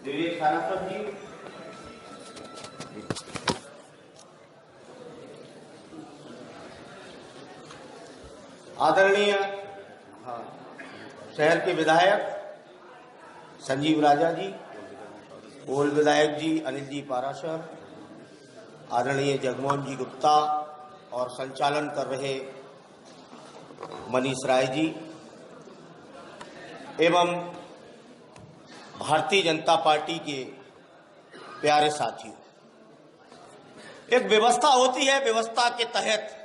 विवेक सारास्वत जी, आदरणीय शहर के विधायक संजीव राजा जी, पूर्व विधायक जी अनिल जी पाराशर, आदरणीय जगमोहन जी गुप्ता और संचालन कर रहे मनीष राय जी एवं भारतीय जनता पार्टी के प्यारे साथियों, एक व्यवस्था होती है, व्यवस्था के तहत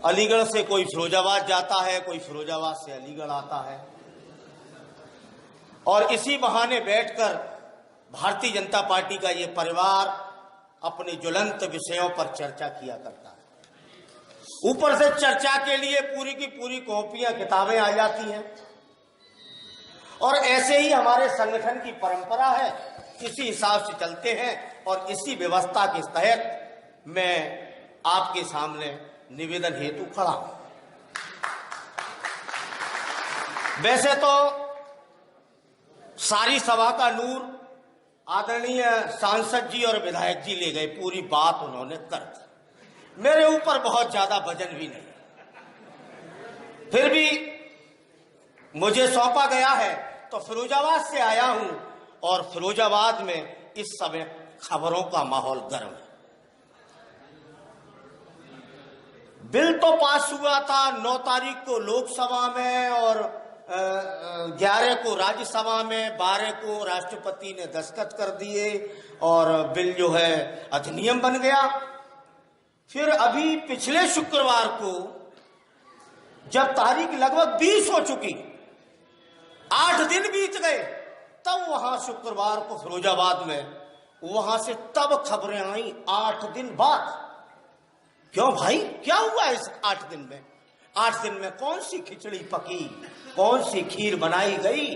अलीगढ़ से कोई फिरोजाबाद जाता है, कोई फिरोजाबाद से अलीगढ़ आता है और इसी बहाने बैठकर भारतीय जनता पार्टी का ये परिवार अपने ज्वलंत विषयों पर चर्चा किया करता है। ऊपर से चर्चा के लिए पूरी की पूरी कॉपियां किताबें आ जाती हैं और ऐसे ही हमारे संगठन की परंपरा है, इसी हिसाब से चलते हैं और इसी व्यवस्था के तहत मैं आपके सामने निवेदन हेतु खड़ा हूं। वैसे तो सारी सभा का नूर आदरणीय सांसद जी और विधायक जी ले गए, पूरी बात उन्होंने कर दी, मेरे ऊपर बहुत ज्यादा वजन भी नहीं, फिर भी मुझे सौंपा गया है तो फिरोजाबाद से आया हूं और फिरोजाबाद में इस समय खबरों का माहौल गर्म है। बिल तो पास हुआ था 9 तारीख को लोकसभा में और 11 को राज्यसभा में, 12 को राष्ट्रपति ने दस्तखत कर दिए और बिल जो है अधिनियम बन गया। फिर अभी पिछले शुक्रवार को जब तारीख लगभग 20 हो चुकी, 8 दिन बीत गए, तब वहां शुक्रवार को फिरोजाबाद में वहां से तब खबरें आई 8 दिन बाद। क्यों भाई, क्या हुआ इस 8 दिन में? 8 दिन में कौन सी खिचड़ी पकी, कौन सी खीर बनाई गई?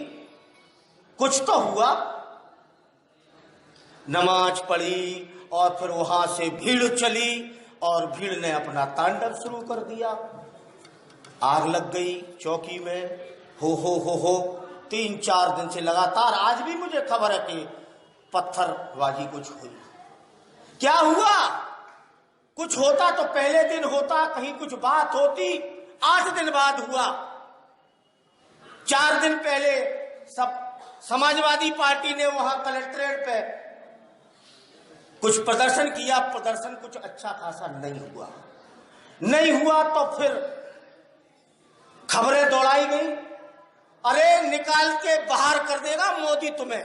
कुछ तो हुआ। नमाज पढ़ी और फिर वहां से भीड़ चली और भीड़ ने अपना तांडव शुरू कर दिया। आग लग गई चौकी में, हो 3-4 दिन से लगातार। आज भी मुझे खबर है कि पत्थरबाजी कुछ हुई। क्या हुआ? कुछ होता तो पहले दिन होता, कहीं कुछ बात होती। 8 दिन बाद हुआ। 4 दिन पहले सब समाजवादी पार्टी ने वहां कलेक्ट्रेट पे कुछ प्रदर्शन किया, प्रदर्शन कुछ अच्छा खासा नहीं हुआ तो फिर खबरें दौड़ाई गई, अरे निकाल के बाहर कर देगा मोदी तुम्हें।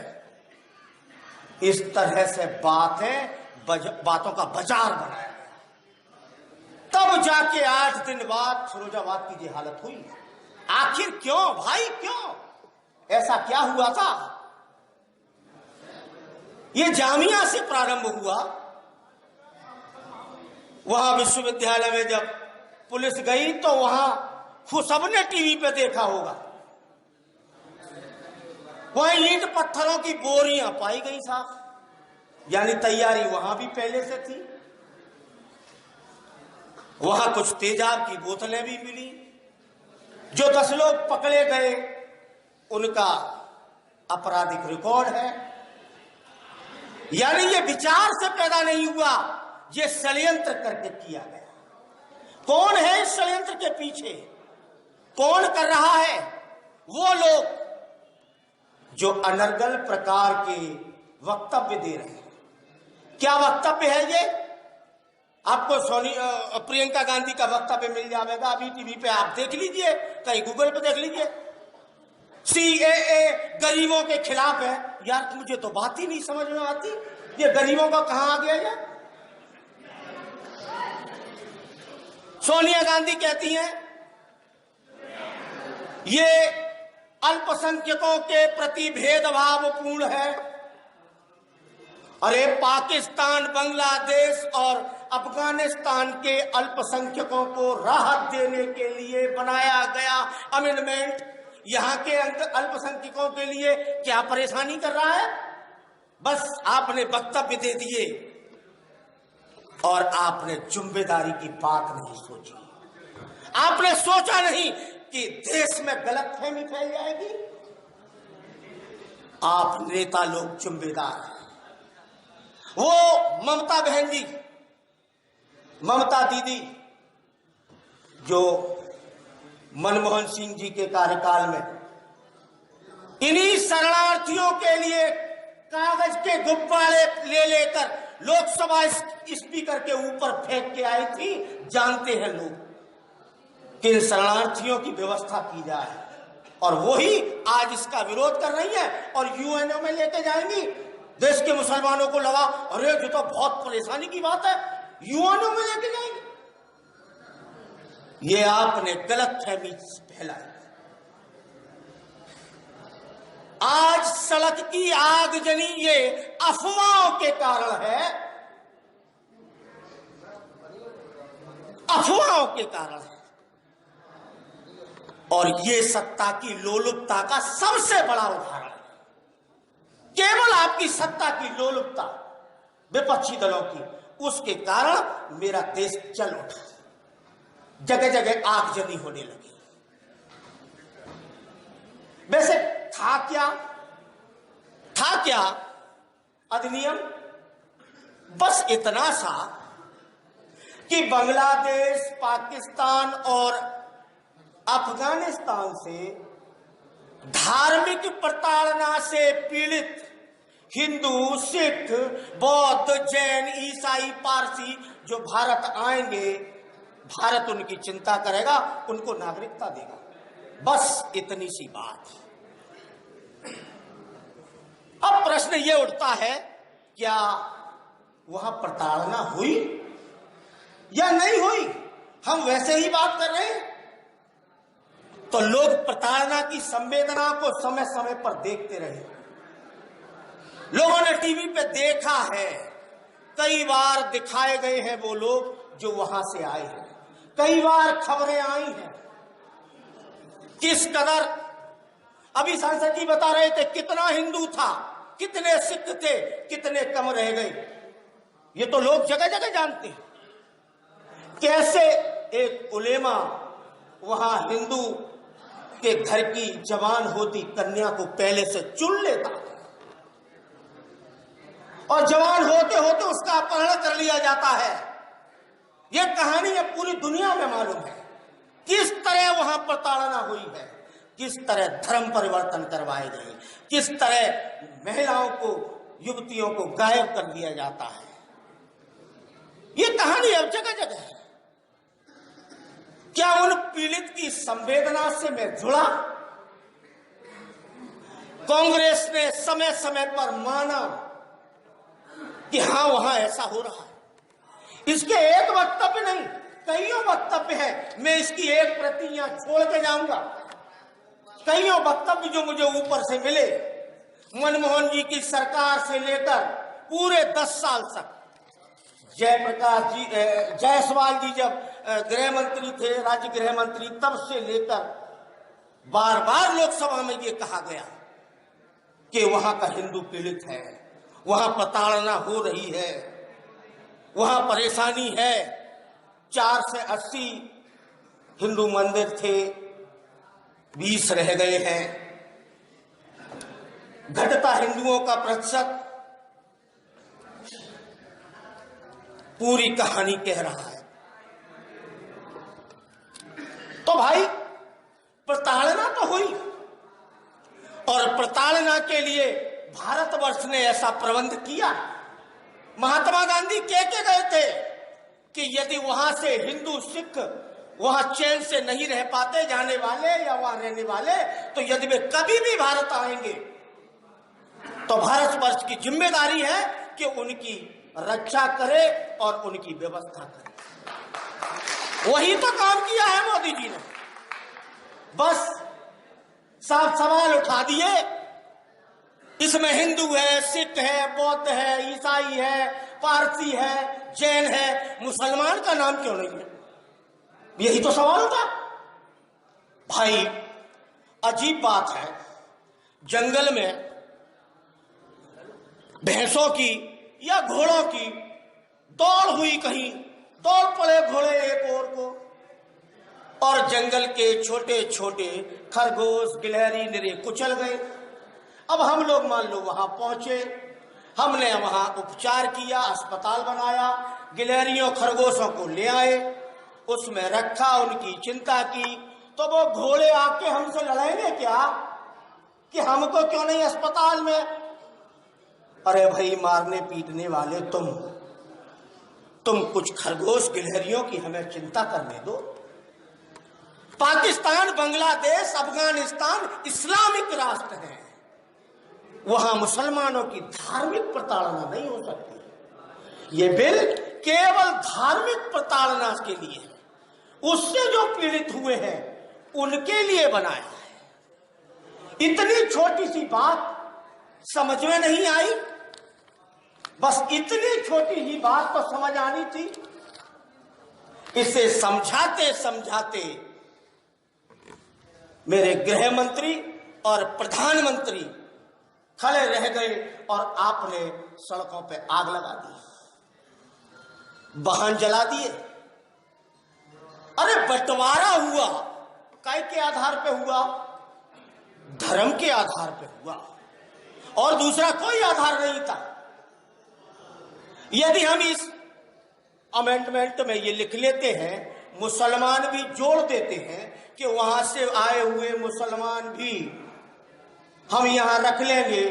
इस तरह से बातों का बाजार बनाया, तब जाके 8 दिन बाद फिरोजाबाद की ये हालत हुई। आखिर क्यों भाई, क्यों? ऐसा क्या हुआ था? ये जामिया से प्रारंभ हुआ। वहां विश्वविद्यालय में जब पुलिस गई तो वहां सबने टीवी पे देखा होगा, वहीं ईंट पत्थरों की बोरियां पाई गई साहब, यानी तैयारी वहां भी पहले से थी। वहां कुछ तेजाब की बोतलें भी मिली। जो 10 लोग पकड़े गए उनका आपराधिक रिकॉर्ड है। यानी ये विचार से पैदा नहीं हुआ, ये षड्यंत्र करके किया गया। कौन है इस षड्यंत्र के पीछे? कौन कर रहा है? वो लोग जो अनर्गल प्रकार के वक्तव्य दे रहे हैं। क्या वक्तव्य है ये? आपको प्रियंका गांधी का वक्तव्य मिल जाएगा अभी टीवी पे, आप देख लीजिए, कहीं गूगल पे देख लीजिए। CAA गरीबों के खिलाफ है। यार मुझे तो बात ही नहीं समझ में आती, ये गरीबों का कहां आ गया ये? सोनिया गांधी कहती हैं ये अल्पसंख्यकों के प्रति भेदभावपूर्ण है। अरे पाकिस्तान, बांग्लादेश और अफगानिस्तान के अल्पसंख्यकों को राहत देने के लिए बनाया गया अमेंडमेंट यहां के अल्पसंख्यकों के लिए क्या परेशानी कर रहा है? बस आपने वक्तव्य दे दिए और आपने जिम्मेदारी की बात नहीं सोची। आपने सोचा नहीं कि देश में गलतफहमी फैल जाएगी। आप नेता लोग जिम्मेदार हैं। वो ममता बहन जी, ममता दीदी, जो मनमोहन सिंह जी के कार्यकाल में इन्हीं शरणार्थियों के लिए कागज के गुब्बारे ले लेकर लोकसभा स्पीकर के ऊपर फेंक के आई थी, जानते हैं लोग कि इन शरणार्थियों की व्यवस्था की जाए, और वही आज इसका विरोध कर रही है और यूएनओ में लेके जाएंगी। देश के मुसलमानों को लगा अरे ये तो बहुत परेशानी की बात है, यूएनओ में लेके जाएंगे। ये आपने गलत फहमी फैलाई। आज सड़क की आगजनी ये अफवाहों के कारण है, अफवाहों के कारण है, और ये सत्ता की लोलुपता का सबसे बड़ा उदाहरण है। केवल आपकी सत्ता की लोलुपता विपक्षी दलों की, उसके कारण मेरा देश चल उठा, जगह जगह आगजनी होने लगी। वैसे था क्या अधिनियम? बस इतना सा कि बांग्लादेश, पाकिस्तान और अफगानिस्तान से धार्मिक प्रताड़ना से पीड़ित हिंदू, सिख, बौद्ध, जैन, ईसाई, पारसी जो भारत आएंगे, भारत उनकी चिंता करेगा, उनको नागरिकता देगा। बस इतनी सी बात। अब प्रश्न ये उठता है, क्या वहां प्रताड़ना हुई या नहीं हुई? हम वैसे ही बात कर रहे हैं। तो लोग प्रताड़ना की संवेदना को समय समय पर देखते रहे। लोगों ने टीवी पे देखा है, कई बार दिखाए गए हैं वो लोग जो वहां से आए हैं, कई बार खबरें आई हैं किस कदर। अभी सांसद जी बता रहे थे कितना हिंदू था, कितने सिख थे, कितने कम रह गए। ये तो लोग जगह जगह जानते हैं। कैसे एक उलेमा वहां हिंदू के घर की जवान होती कन्या को पहले से चुन लेता और जवान होते होते उसका अपहरण कर लिया जाता है। यह कहानी अब पूरी दुनिया में मालूम है किस तरह वहां प्रताड़ना हुई है, किस तरह धर्म परिवर्तन करवाए गए, किस तरह महिलाओं को, युवतियों को गायब कर दिया जाता है। यह कहानी अब जगह जगह है। क्या उन पीड़ित की संवेदना से मैं जुड़ा? कांग्रेस ने समय समय पर माना कि हां वहां ऐसा हो रहा है। इसके एक वक्तव्य नहीं, कईयों वक्तव्य है। मैं इसकी एक प्रति यहां छोड़ के जाऊंगा। कईयों वक्तव्य जो मुझे ऊपर से मिले, मनमोहन जी की सरकार से लेकर पूरे 10 साल तक, जयप्रकाश जी, जायसवाल जी जब गृह मंत्री थे, राज्य गृह मंत्री, तब से लेकर बार बार लोकसभा में ये कहा गया कि वहां का हिंदू पीड़ित है, वहां प्रताड़ना हो रही है, वहां परेशानी है। 4 से 80 हिंदू मंदिर थे, 20 रह गए हैं। घटता हिंदुओं का प्रतिशत पूरी कहानी कह रहा है। तो भाई प्रताड़ना तो हुई, और प्रताड़ना के लिए भारतवर्ष ने ऐसा प्रबंध किया। महात्मा गांधी कह के गए थे कि यदि वहां से हिंदू, सिख वहां चैन से नहीं रह पाते, जाने वाले या वहां रहने वाले, तो यदि वे कभी भी भारत आएंगे तो भारतवर्ष की जिम्मेदारी है कि उनकी रक्षा करे और उनकी व्यवस्था करे। वही तो काम किया है मोदी जी ने। बस साफ सवाल उठा दिए, इसमें हिंदू है, सिख है, बौद्ध है, ईसाई है, पारसी है, जैन है, मुसलमान का नाम क्यों नहीं है? यही तो सवाल था भाई। अजीब बात है, जंगल में भैंसों की या घोड़ों की दौड़ हुई, कहीं दौड़ पड़े घोड़े एक और को, और जंगल के छोटे छोटे खरगोश, गिलहरी, निरे कुचल गए। अब हम लोग मान लो वहां पहुंचे, हमने वहां उपचार किया, अस्पताल बनाया, गिलहरियों खरगोशों को ले आए, उसमें रखा, उनकी चिंता की, तो वो घोड़े आके हमसे लड़ाएंगे क्या कि हमको क्यों नहीं अस्पताल में? अरे भाई, मारने पीटने वाले तुम कुछ खरगोश गिलहरियों की हमें चिंता करने दो। पाकिस्तान, बांग्लादेश, अफगानिस्तान इस्लामिक राष्ट्र हैं, वहां मुसलमानों की धार्मिक प्रताड़ना नहीं हो सकती। ये बिल केवल धार्मिक प्रताड़ना के लिए है, उससे जो पीड़ित हुए हैं उनके लिए बनाया है। इतनी छोटी सी बात समझ में नहीं आई, बस इतनी छोटी ही बात तो समझ आनी थी। इसे समझाते समझाते मेरे गृह मंत्री और प्रधानमंत्री खड़े रह गए और आपने सड़कों पे आग लगा दी, वाहन जला दिए। अरे बंटवारा हुआ, काय के आधार पे हुआ? धर्म के आधार पे हुआ, और दूसरा कोई आधार नहीं था। यदि हम इस अमेंडमेंट में ये लिख लेते हैं, मुसलमान भी जोड़ देते हैं कि वहां से आए हुए मुसलमान भी हम यहां रख लेंगे,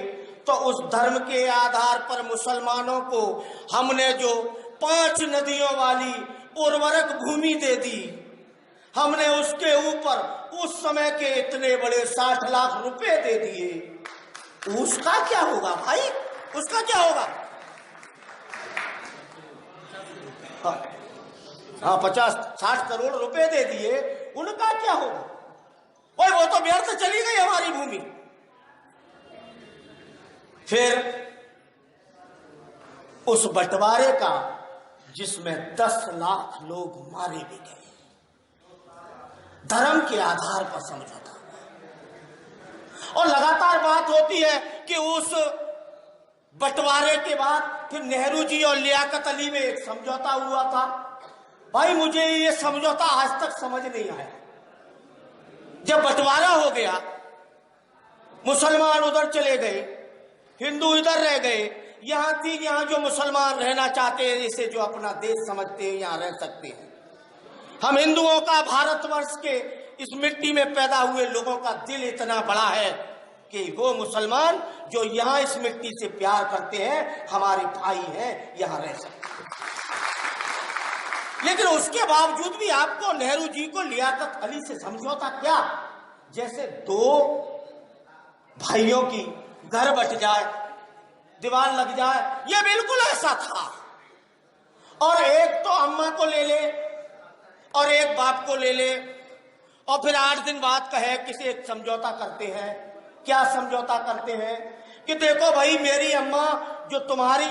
तो उस धर्म के आधार पर मुसलमानों को हमने जो 5 नदियों वाली उर्वरक भूमि दे दी, हमने उसके ऊपर उस समय के इतने बड़े 60 लाख रुपए दे दिए, उसका क्या होगा भाई? उसका क्या होगा? हाँ, 50-60 करोड़ रुपए दे दिए, उनका क्या होगा? ओए, वो तो व्यर्थ चली गई हमारी भूमि। फिर उस बंटवारे का, जिसमें 10 लाख लोग मारे भी गए, धर्म के आधार पर समझौता, और लगातार बात होती है कि उस बंटवारे के बाद फिर नेहरू जी और लियाकत अली में एक समझौता हुआ था। भाई, मुझे ये समझौता आज तक समझ नहीं आया। जब बंटवारा हो गया, मुसलमान उधर चले गए, हिंदू इधर रह गए, यहाँ जो मुसलमान रहना चाहते हैं, इसे जो अपना देश समझते हैं, यहाँ रह सकते हैं। हम हिंदुओं का, भारतवर्ष के इस मिट्टी में पैदा हुए लोगों का दिल इतना बड़ा है कि वो मुसलमान जो यहाँ इस मिट्टी से प्यार करते हैं, हमारे भाई हैं, यहाँ रह सकते हैं। लेकिन उसके बावजूद भी आपको नेहरू जी को लियाकत अली से समझौता क्या? जैसे 2 भाइयों की घर बट जाए, दीवार लग जाए, ये बिल्कुल ऐसा था। और एक तो अम्मा को ले ले और एक बाप को ले ले, और फिर 8 दिन बाद कहे किसी एक समझौता करते हैं। क्या समझौता करते हैं? कि देखो भाई, मेरी अम्मा जो तुम्हारी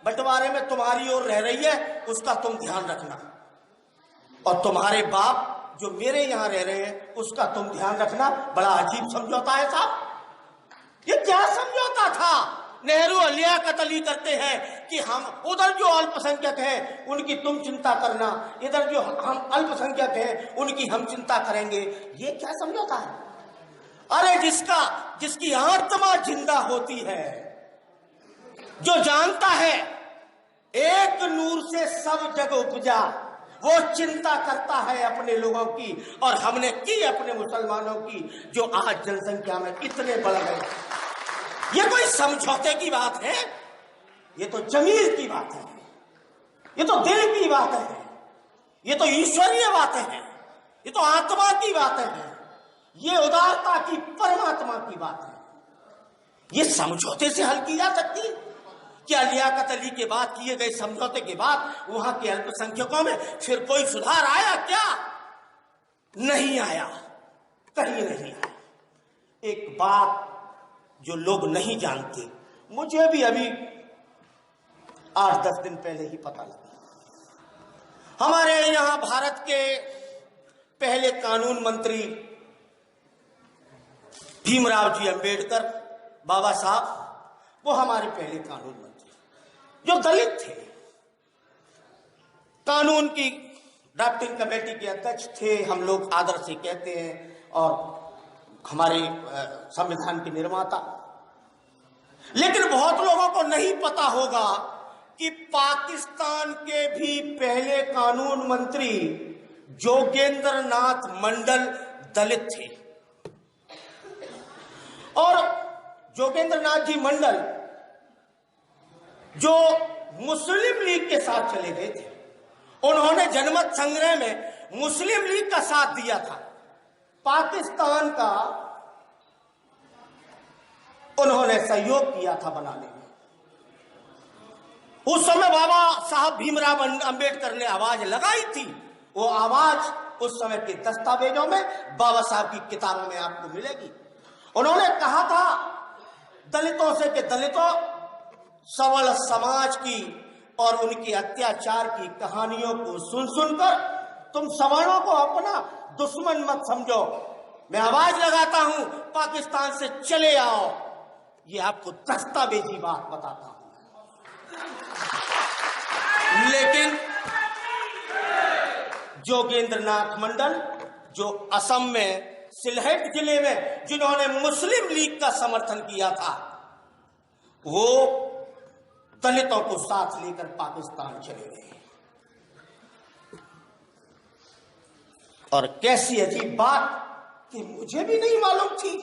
बंटवारे में तुम्हारी ओर रह रही है, उसका तुम ध्यान रखना, और तुम्हारे बाप जो मेरे यहां रह रहे हैं, उसका तुम ध्यान रखना। बड़ा अजीब समझौता है साहब। ये क्या समझौता था? नेहरू और लियाकत अली करते हैं कि हम उधर जो अल्पसंख्यक हैं उनकी तुम चिंता करना, इधर जो हम अल्पसंख्यक हैं उनकी हम चिंता करेंगे। ये क्या समझौता है? अरे जिसकी आत्मा जिंदा होती है, जो जानता है एक नूर से सब जग उपजा, वो चिंता करता है अपने लोगों की, और हमने की अपने मुसलमानों की, जो आज जनसंख्या में इतने बढ़ गए। ये कोई समझौते की बात है? ये तो जमीर की बात है, ये तो दिल की बात है, ये तो ईश्वरीय बातें हैं, ये तो आत्मा की बातें हैं, ये उदारता की, परमात्मा की बात है। ये समझौते से हल की जा सकती है क्या? लियाकत अली के बाद किए गए समझौते के बाद वहां के अल्पसंख्यकों में फिर कोई सुधार आया क्या? नहीं आया, कहीं नहीं आया। एक बात जो लोग नहीं जानते, मुझे भी अभी 8-10 दिन पहले ही पता लगा। हमारे यहां भारत के पहले कानून मंत्री भीमराव जी अंबेडकर बाबा साहब, वो हमारे पहले कानून मंत्री, जो दलित थे, कानून की ड्राफ्टिंग कमेटी के अध्यक्ष थे, हम लोग आदर से कहते हैं, और हमारे संविधान के निर्माता। लेकिन बहुत लोगों को नहीं पता होगा कि पाकिस्तान के भी पहले कानून मंत्री जोगेंद्र नाथ मंडल दलित थे। और जोगेंद्र नाथ जी मंडल जो मुस्लिम लीग के साथ चले गए थे, उन्होंने जनमत संग्रह में मुस्लिम लीग का साथ दिया था। पाकिस्तान का उन्होंने सहयोग किया था बनाने में। उस समय बाबा साहब भीमराव अंबेडकर ने आवाज लगाई थी। वो आवाज उस समय के दस्तावेजों में, बाबा साहब की किताबों में आपको मिलेगी। उन्होंने कहा था दलितों से कि दलितों, सबल समाज की और उनके अत्याचार की कहानियों को सुन सुनकर तुम सवर्णों को अपना दुश्मन मत समझो। मैं आवाज लगाता हूं, पाकिस्तान से चले आओ। ये आपको दस्तावेजी बात बताता हूं। लेकिन जोगेंद्र नाथ मंडल, जो असम में सिलहट जिले में जिन्होंने मुस्लिम लीग का समर्थन किया था, वो दलितों को साथ लेकर पाकिस्तान चले गए। और कैसी अजीब बात कि मुझे भी नहीं मालूम थी।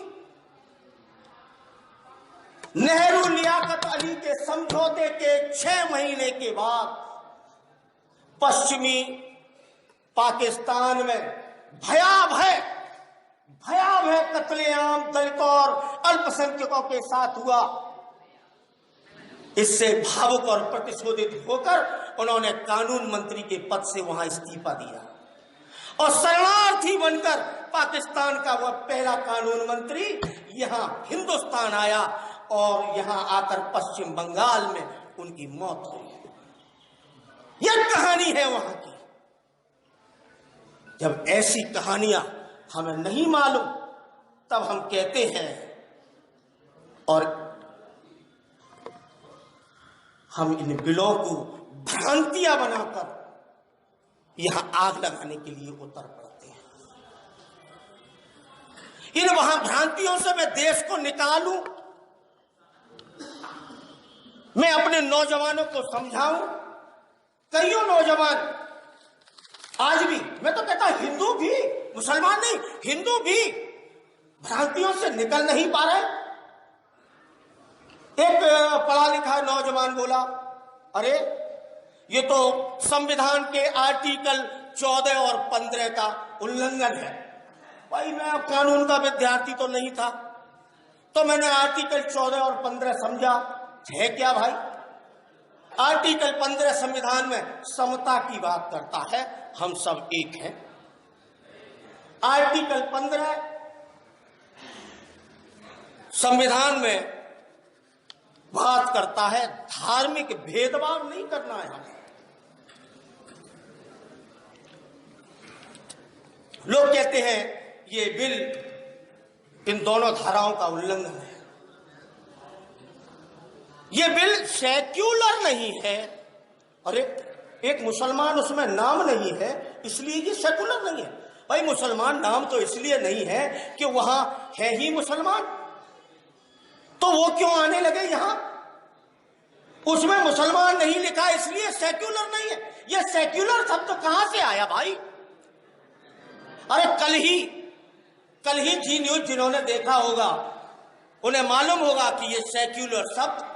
नेहरू लियाकत अली के समझौते के 6 महीने के बाद पश्चिमी पाकिस्तान में भयावह कत्लेआम दलितों और अल्पसंख्यकों के साथ हुआ। इससे भावुक और प्रतिशोधित होकर उन्होंने कानून मंत्री के पद से वहां इस्तीफा दिया और शरणार्थी बनकर पाकिस्तान का वह पहला कानून मंत्री यहां हिंदुस्तान आया और यहां आकर पश्चिम बंगाल में उनकी मौत हुई। यह कहानी है वहां की। जब ऐसी कहानियां हमें नहीं मालूम, तब हम कहते हैं और हम इन बिलों को भ्रांतियां बनाकर यहां आग लगाने के लिए उतर पड़ते हैं। इन वहां भ्रांतियों से मैं देश को निकालूं, मैं अपने नौजवानों को समझाऊं। कईयों नौजवान आज भी, मैं तो कहता हिंदू भी, मुसलमान नहीं, हिंदू भी भ्रांतियों से निकल नहीं पा रहे। एक पढ़ा लिखा नौजवान बोला, अरे ये तो संविधान के आर्टिकल 14 और 15 का उल्लंघन है। भाई मैं कानून का विद्यार्थी तो नहीं था, तो मैंने आर्टिकल 14 और 15 समझा है क्या भाई। आर्टिकल 15 संविधान में समता की बात करता है, हम सब एक हैं। आर्टिकल 15 संविधान में बात करता है धार्मिक भेदभाव नहीं करना है हमें। लोग कहते हैं ये बिल इन दोनों धाराओं का उल्लंघन है। ये बिल सेक्युलर नहीं है। अरे एक मुसलमान उसमें नाम नहीं है इसलिए ये सेक्युलर नहीं है। भाई मुसलमान नाम तो इसलिए नहीं है कि वहां है ही मुसलमान, तो वो क्यों आने लगे यहां। उसमें मुसलमान नहीं लिखा इसलिए सेक्युलर नहीं है। ये सेक्युलर शब्द कहां से आया भाई। अरे कल ही जी न्यूज जिन्होंने देखा होगा उन्हें मालूम होगा कि ये सेक्युलर शब्द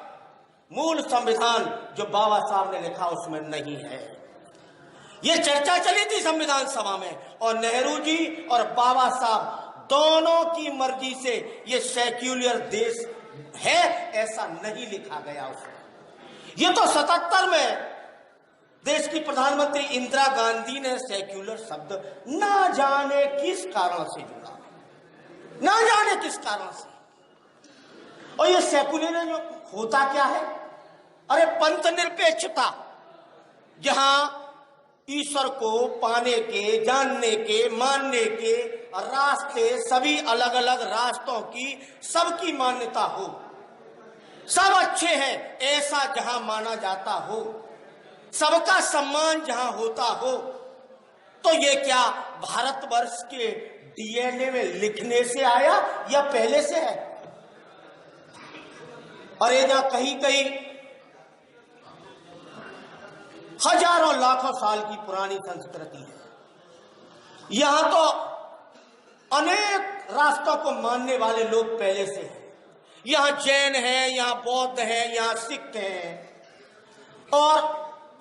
मूल संविधान जो बाबा साहब ने लिखा उसमें नहीं है। ये चर्चा चली थी संविधान सभा में और नेहरू जी और बाबा साहब दोनों की मर्जी से ये सेक्युलर देश है ऐसा नहीं लिखा गया उसमें। ये तो 77 में देश की प्रधानमंत्री इंदिरा गांधी ने सेक्युलर शब्द ना जाने किस कारण से जुड़ा, ना जाने किस कारण से। और ये सेक्युलर होता क्या है। अरे पंथ निरपेक्षता, जहां ईश्वर को पाने के, जानने के, मानने के रास्ते सभी अलग अलग रास्तों की सबकी मान्यता हो, सब अच्छे हैं ऐसा जहां माना जाता हो, सबका सम्मान जहां होता हो, तो ये क्या भारतवर्ष के डीएनए में लिखने से आया या पहले से है। और ये जहां कहीं कहीं हजारों लाखों साल की पुरानी संस्कृति है, यहां तो अनेक रास्तों को मानने वाले लोग पहले से हैं। यहां जैन है, यहां बौद्ध है, यहां सिख हैं, और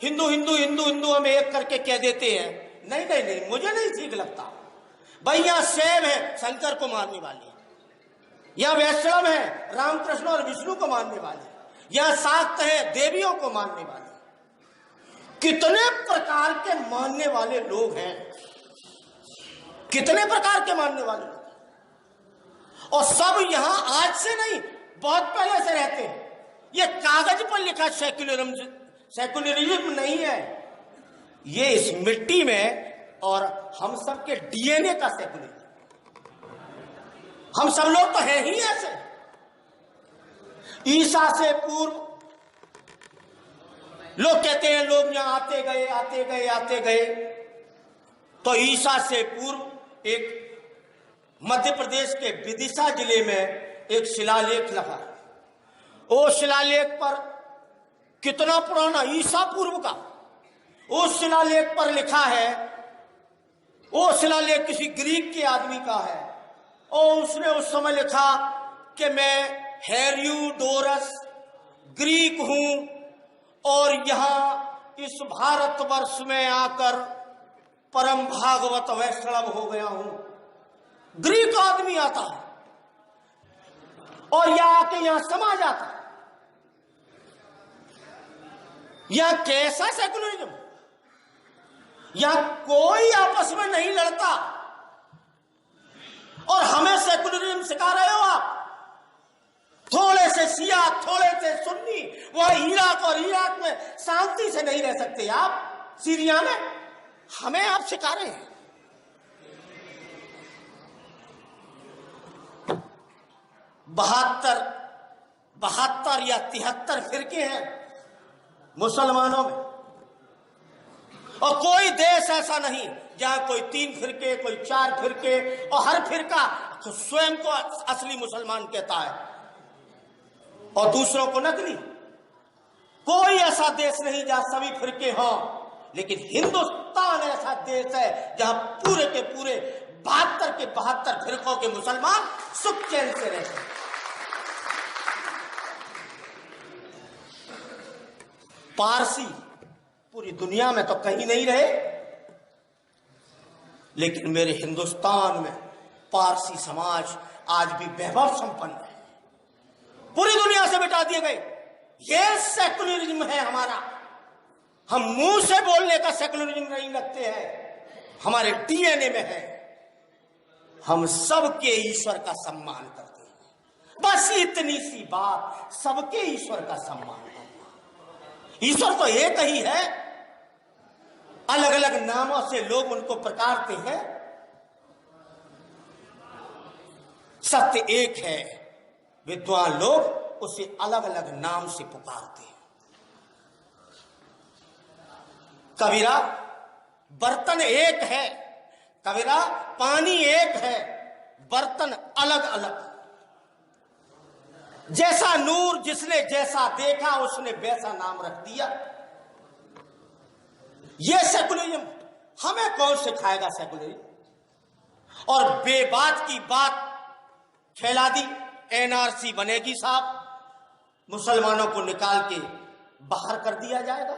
हिंदू हिंदू हिंदू हिंदू हमें एक करके कह देते हैं। नहीं नहीं नहीं, मुझे नहीं ठीक लगता भाई। यहां शैव है, शंकर को मानने वाले, यहां वैष्णव है, रामकृष्ण और विष्णु को मानने वाले, यहां शाक्त है, देवियों को मानने वाले। कितने प्रकार के मानने वाले लोग हैं, कितने प्रकार के मानने वाले लोग, और सब यहां आज से नहीं, बहुत पहले से रहते हैं। ये कागज पर लिखा सेकुलरिज्म नहीं है, ये इस मिट्टी में और हम सब के डीएनए का सेकुलरिज्म। हम सब लोग तो हैं ही ऐसे। ईसा से पूर्व लोग कहते हैं लोग यहां आते गए आते गए आते गए, तो ईसा से पूर्व एक मध्य प्रदेश के विदिशा जिले में एक शिलालेख लगा। वो शिलालेख पर कितना पुराना, ईसा पूर्व का, उस शिलालेख पर लिखा है, वो शिलालेख किसी ग्रीक के आदमी का है, और उसने उस समय लिखा कि मैं हेरोडोटस ग्रीक हूं और यहां इस भारतवर्ष में आकर परम भागवत वैष्णव हो गया हूं। ग्रीक आदमी आता है और यहां आके यहां समा जाता है। यह कैसा सेकुलरिज्म? यहां कोई आपस में नहीं लड़ता, और हमें सेकुलरिज्म सिखा रहे हो आप। थोड़े से शिया, थोड़े से सुन्नी, वह इराक और इराक में शांति से नहीं रह सकते आप, सीरिया में, हमें आप सिखा रहे हैं। 72 या 73 फिरके हैं मुसलमानों में, और कोई देश ऐसा नहीं जहां कोई 3 फिरके, कोई 4 फिरके, और हर फिरका तो स्वयं को असली मुसलमान कहता है और दूसरों को नकली। कोई ऐसा देश नहीं जहां सभी फिरके हों, लेकिन हिंदुस्तान ऐसा देश है जहां पूरे के पूरे 72 के 72 फिरकों के मुसलमान सुख चैन से रहते हैं। पारसी पूरी दुनिया में तो कहीं नहीं रहे, लेकिन मेरे हिंदुस्तान में पारसी समाज आज भी वैभव संपन्न है, पूरी दुनिया से मिटा दिए गए। यह सेकुलरिज्म है हमारा। हम मुंह से बोलने का सेकुलरिज्म नहीं रखते हैं, हमारे डीएनए में है। हम सबके ईश्वर का सम्मान करते हैं, बस इतनी सी बात, सबके ईश्वर का सम्मान करना। ईश्वर तो एक ही है, अलग अलग नामों से लोग उनको पुकारते हैं, सत्य एक है। विद्वान लोग उसे अलग अलग नाम से पुकारते हैं। कबीरा, बर्तन एक है, कबीरा पानी एक है, बर्तन अलग अलग। जैसा नूर, जिसने जैसा देखा उसने वैसा नाम रख दिया। यह सेकुलरिज्म हमें कौन सिखाएगा? सेकुलरिज्म और बेबात की बात फैला दी। एनआरसी बनेगी साहब, मुसलमानों को निकाल के बाहर कर दिया जाएगा।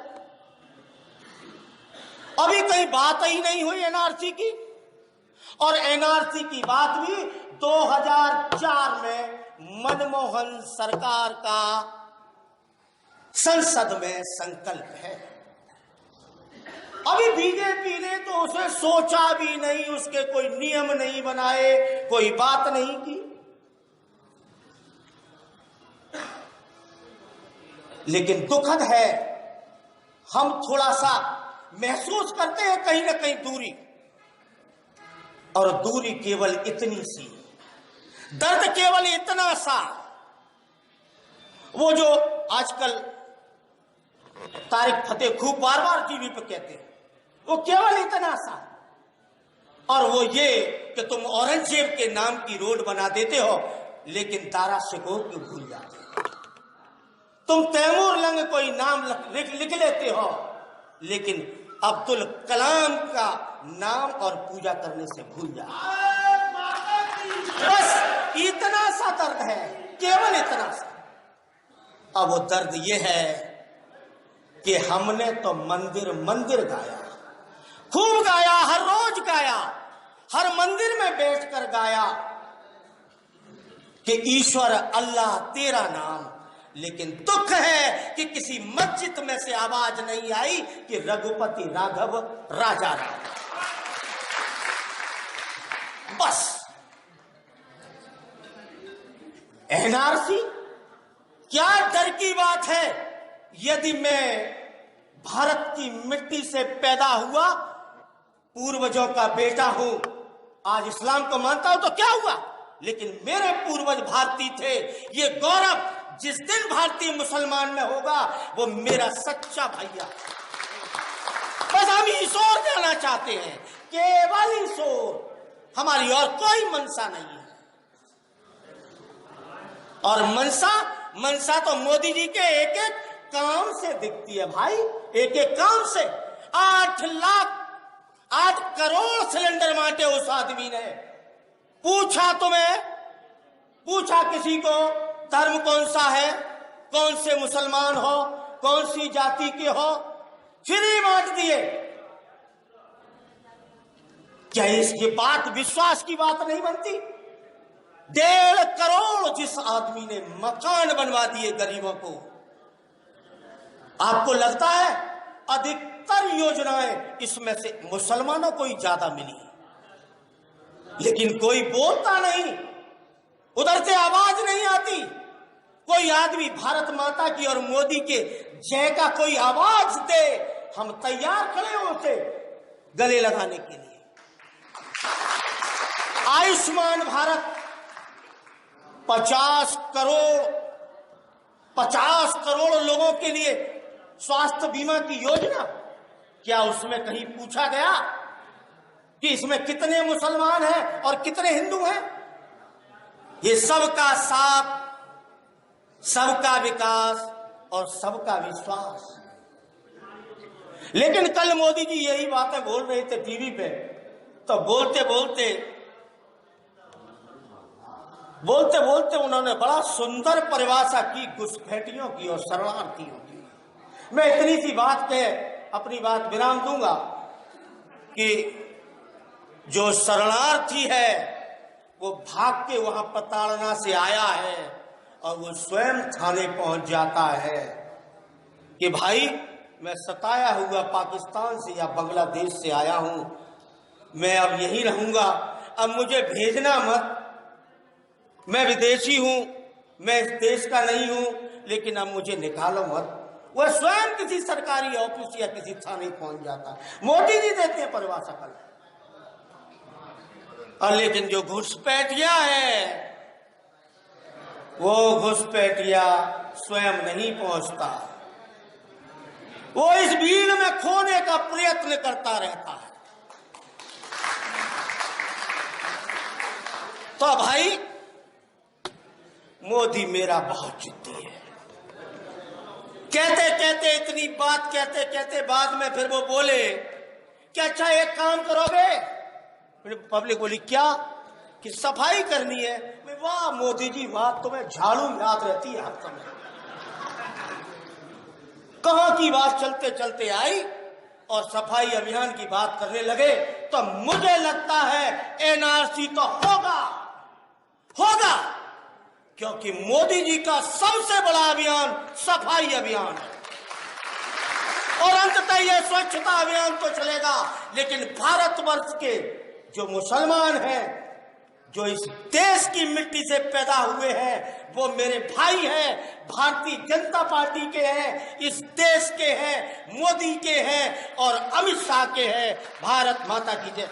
अभी कहीं बात ही नहीं हुई एनआरसी की, और एनआरसी की बात भी 2004 में मनमोहन सरकार का संसद में संकल्प है। अभी बीजेपी ने तो उसे सोचा भी नहीं, उसके कोई नियम नहीं बनाए, कोई बात नहीं की। लेकिन दुखद है, हम थोड़ा सा महसूस करते हैं कहीं ना कहीं दूरी, और दूरी केवल इतनी सी, दर्द केवल इतना सा। वो जो आजकल तारिक फतेह खूब बार बार टीवी पे कहते हैं, वो केवल इतना सा, और वो ये कि तुम औरंगजेब के नाम की रोड बना देते हो, लेकिन दारा शिकोह क्यों भूल जाते हो? तुम तैमूर लंग कोई नाम लिख लेते हो, लेकिन अब्दुल कलाम का नाम और पूजा करने से भूल जाओ। बस इतना सा दर्द है, केवल इतना सा। अब वो दर्द ये है कि हमने तो मंदिर मंदिर गाया, खूब गाया, हर रोज गाया, हर मंदिर में बैठकर गाया कि ईश्वर अल्लाह तेरा नाम, लेकिन दुख है कि किसी मस्जिद में से आवाज नहीं आई कि रघुपति राघव राजा राम। बस एनआरसी क्या डर की बात है? यदि मैं भारत की मिट्टी से पैदा हुआ, पूर्वजों का बेटा हूं, आज इस्लाम को मानता हूं तो क्या हुआ, लेकिन मेरे पूर्वज भारतीय थे। ये गौरव जिस दिन भारतीय मुसलमान में होगा वो मेरा सच्चा भैया। बस हम ईश्वर जाना चाहते हैं, केवल ईश्वर, हमारी और कोई मनसा नहीं है। और मनसा तो मोदी जी के एक एक काम से दिखती है भाई, एक एक काम से। 8 करोड़ सिलेंडर बांटे उस आदमी ने। पूछा किसी को धर्म कौन सा है, कौन से मुसलमान हो, कौन सी जाति के हो, फ्री बांट दिए। क्या इसकी बात विश्वास की बात नहीं बनती? 1.5 करोड़ जिस आदमी ने मकान बनवा दिए गरीबों को। आपको लगता है अधिकतर योजनाएं इसमें से मुसलमानों को ही ज्यादा मिली, लेकिन कोई बोलता नहीं, उधर से आवाज नहीं आती। कोई आदमी भारत माता की और मोदी के जय का कोई आवाज दे, हम तैयार खड़े होते गले लगाने के लिए। आयुष्मान भारत 50 करोड़ लोगों के लिए स्वास्थ्य बीमा की योजना, क्या उसमें कहीं पूछा गया कि इसमें कितने मुसलमान हैं और कितने हिंदू हैं? ये सबका साथ, सबका विकास और सबका विश्वास। लेकिन कल मोदी जी यही बातें बोल रहे थे टीवी पे, तो बोलते बोलते उन्होंने बड़ा सुंदर परिभाषा की घुसपैठियों की और शरणार्थियों की। मैं इतनी सी बात पे अपनी बात विराम दूंगा कि जो शरणार्थी है वो भाग के वहां प्रताड़ना से आया है और वो स्वयं थाने पहुंच जाता है कि भाई मैं सताया हुआ पाकिस्तान से या बांग्लादेश से आया हूं, मैं अब यहीं रहूंगा, अब मुझे भेजना मत, मैं विदेशी हूं, मैं इस देश का नहीं हूं, लेकिन अब मुझे निकालो मत। वह स्वयं किसी सरकारी ऑफिस या किसी थाने पहुंच जाता है। मोदी जी देते हैं परिभाषा कल। और लेकिन जो घुसपैठिया है वो घुसपैठिया स्वयं नहीं पहुंचता, वो इस भीड़ में खोने का प्रयत्न करता रहता है। तो भाई मोदी मेरा बहुत जिद्दी है। कहते इतनी बात कहते बाद में फिर वो बोले कि अच्छा एक काम करोगे? पब्लिक बोली क्या? कि सफाई करनी है। वाह मोदी जी वाह, तुम्हें झाड़ू याद रहती है हर समय। कहां की बात चलते चलते आई और सफाई अभियान की बात करने लगे, तो मुझे लगता है एनआरसी तो होगा, क्योंकि मोदी जी का सबसे बड़ा अभियान सफाई अभियान है। और अंततः यह स्वच्छता अभियान तो चलेगा, लेकिन भारतवर्ष के जो मुसलमान हैं, जो इस देश की मिट्टी से पैदा हुए हैं, वो मेरे भाई हैं, भारतीय जनता पार्टी के हैं, इस देश के हैं, मोदी के हैं और अमित शाह के हैं। भारत माता की जय।